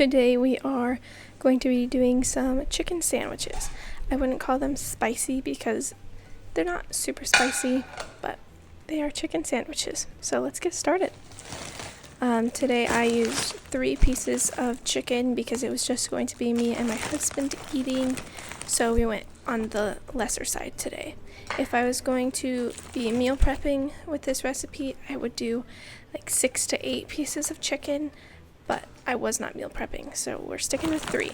Today we are going to be doing some chicken sandwiches. I wouldn't call them spicy because they're not super spicy, but they are chicken sandwiches. So let's get started. Today I used 3 pieces of chicken because it was just going to be me and my husband eating, so we went on the lesser side today. If I was going to be meal prepping with this recipe, I would do like 6 to 8 pieces of chicken, but I was not meal prepping, so we're sticking with 3.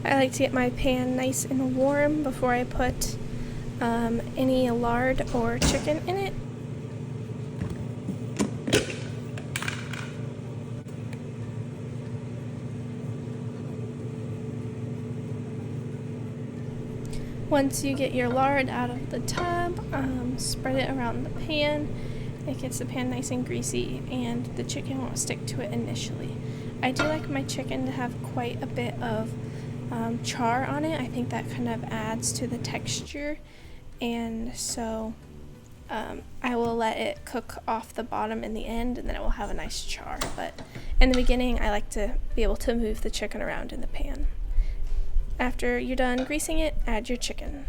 I like to get my pan nice and warm before I put any lard or chicken in it. Once you get your lard out of the tub, spread it around the pan. It gets the pan nice and greasy and the chicken won't stick to it initially. I do like my chicken to have quite a bit of char on it. I think that kind of adds to the texture, and so I will let it cook off the bottom in the end, and then it will have a nice char. But in the beginning, I like to be able to move the chicken around in the pan. After you're done greasing it, add your chicken.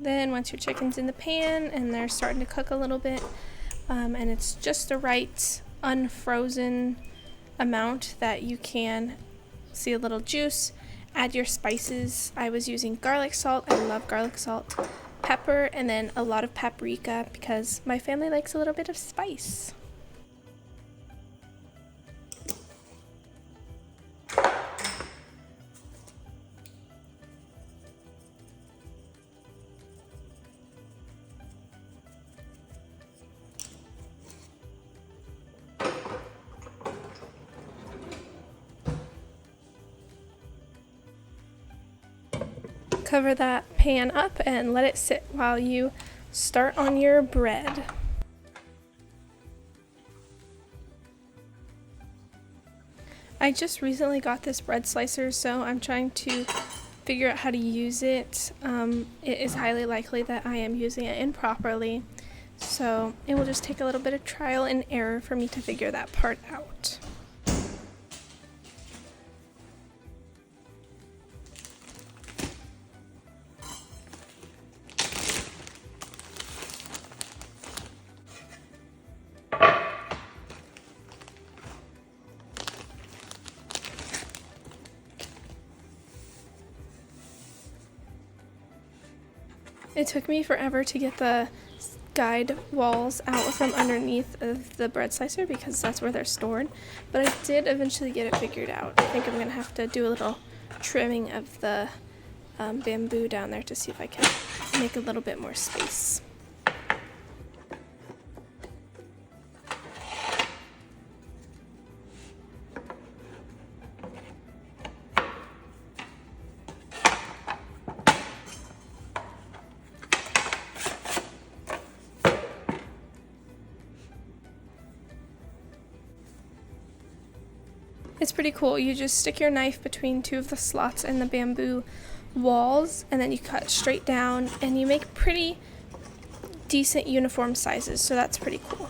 Then once your chicken's in the pan and they're starting to cook a little bit, and it's just the right unfrozen amount that you can see a little juice, add your spices. I was using garlic salt. I love garlic salt. Pepper, and then a lot of paprika because my family likes a little bit of spice. Cover that pan up and let it sit while you start on your bread. I just recently got this bread slicer, so I'm trying to figure out how to use it. It is highly likely that I am using it improperly, so it will just take a little bit of trial and error for me to figure that part out. It took me forever to get the guide walls out from underneath of the bread slicer because that's where they're stored, but I did eventually get it figured out. I think I'm going to have to do a little trimming of the bamboo down there to see if I can make a little bit more space. It's pretty cool. You just stick your knife between 2 of the slots in the bamboo walls, and then you cut straight down, and you make pretty decent uniform sizes, so that's pretty cool.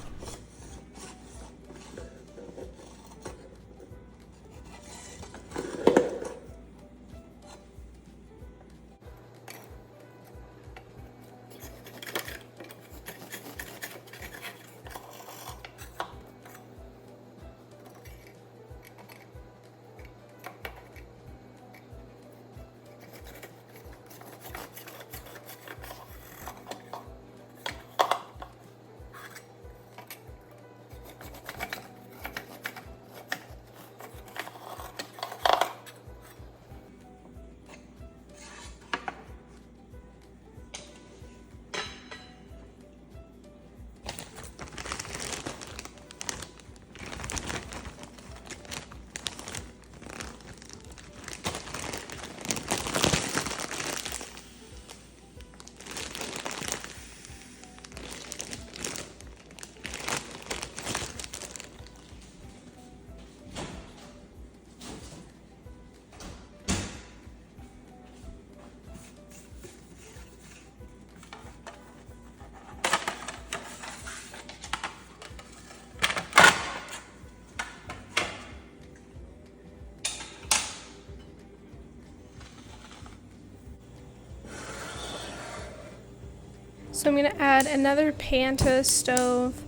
So I'm going to add another pan to the stove.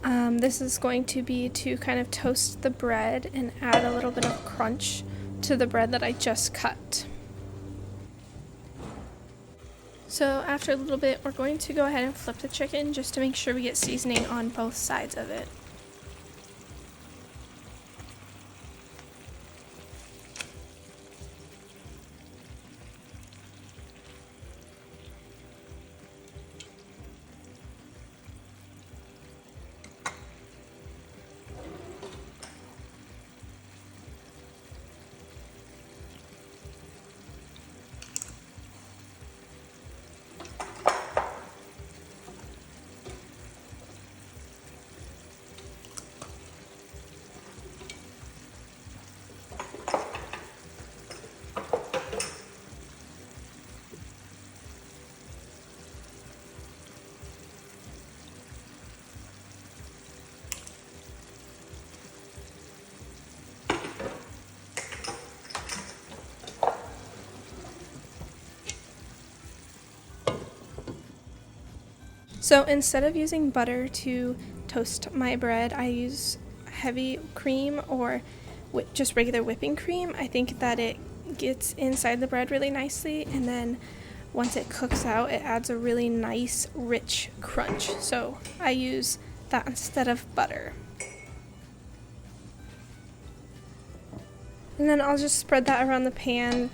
This is going to be to kind of toast the bread and add a little bit of crunch to the bread that I just cut. So after a little bit, we're going to go ahead and flip the chicken just to make sure we get seasoning on both sides of it. So instead of using butter to toast my bread, I use heavy cream or just regular whipping cream. I think that it gets inside the bread really nicely, and then once it cooks out, it adds a really nice, rich crunch. So I use that instead of butter. And then I'll just spread that around the pan.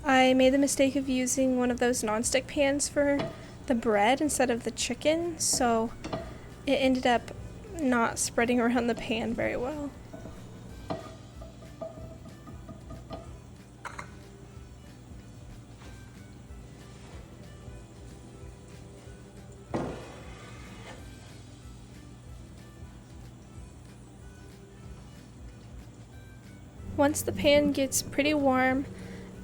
I made the mistake of using one of those nonstick pans for the bread instead of the chicken, so it ended up not spreading around the pan very well. Once the pan gets pretty warm,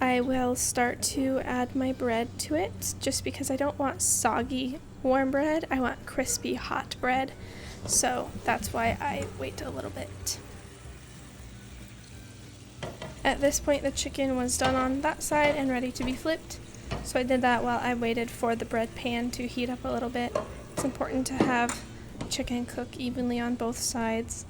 I will start to add my bread to it, just because I don't want soggy warm bread. I want crispy hot bread, so that's why I wait a little bit. At this point, the chicken was done on that side and ready to be flipped, so I did that while I waited for the bread pan to heat up a little bit. It's important to have chicken cook evenly on both sides.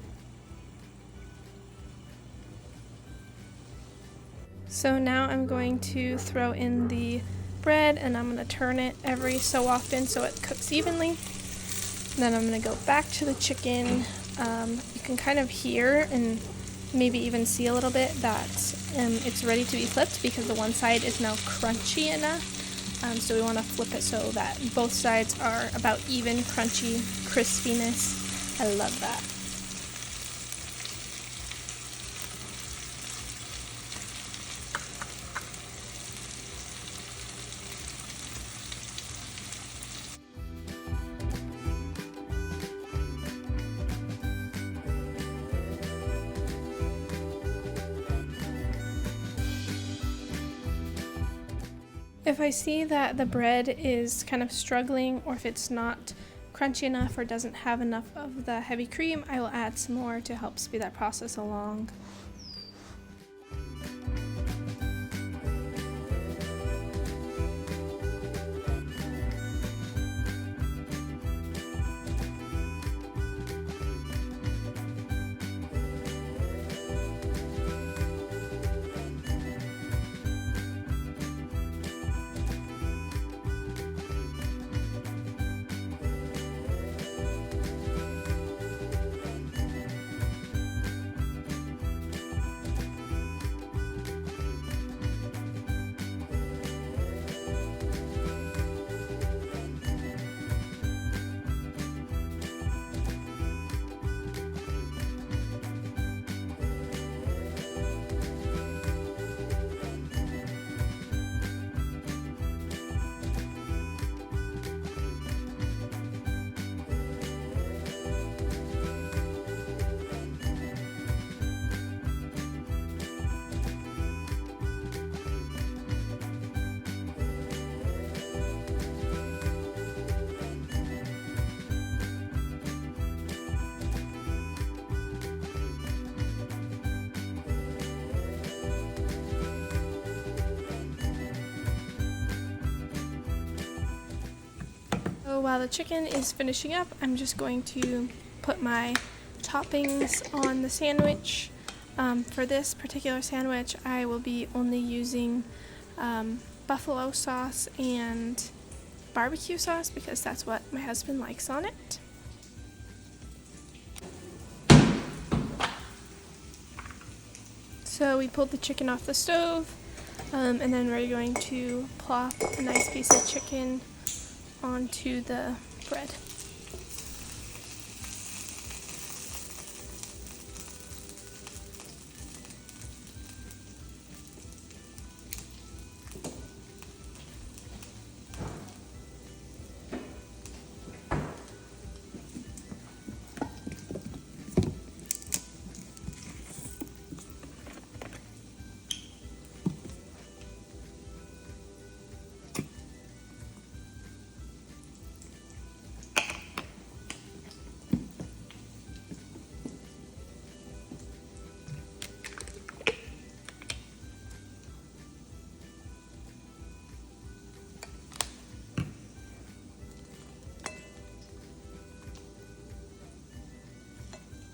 So now I'm going to throw in the bread, and I'm going to turn it every so often so it cooks evenly. Then I'm going to go back to the chicken. You can kind of hear and maybe even see a little bit that it's ready to be flipped because the one side is now crunchy enough. So we want to flip it so that both sides are about even crunchy crispiness. I love that. If I see that the bread is kind of struggling, or if it's not crunchy enough or doesn't have enough of the heavy cream, I will add some more to help speed that process along. So while the chicken is finishing up, I'm just going to put my toppings on the sandwich. For this particular sandwich, I will be only using buffalo sauce and barbecue sauce because that's what my husband likes on it. So we pulled the chicken off the stove, and then we're going to plop a nice piece of chicken onto the bread.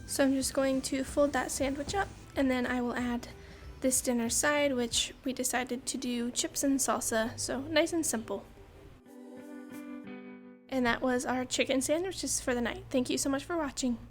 So I'm just going to fold that sandwich up, and then I will add this dinner side, which we decided to do chips and salsa, so nice and simple. And that was our chicken sandwiches for the night. Thank you so much for watching.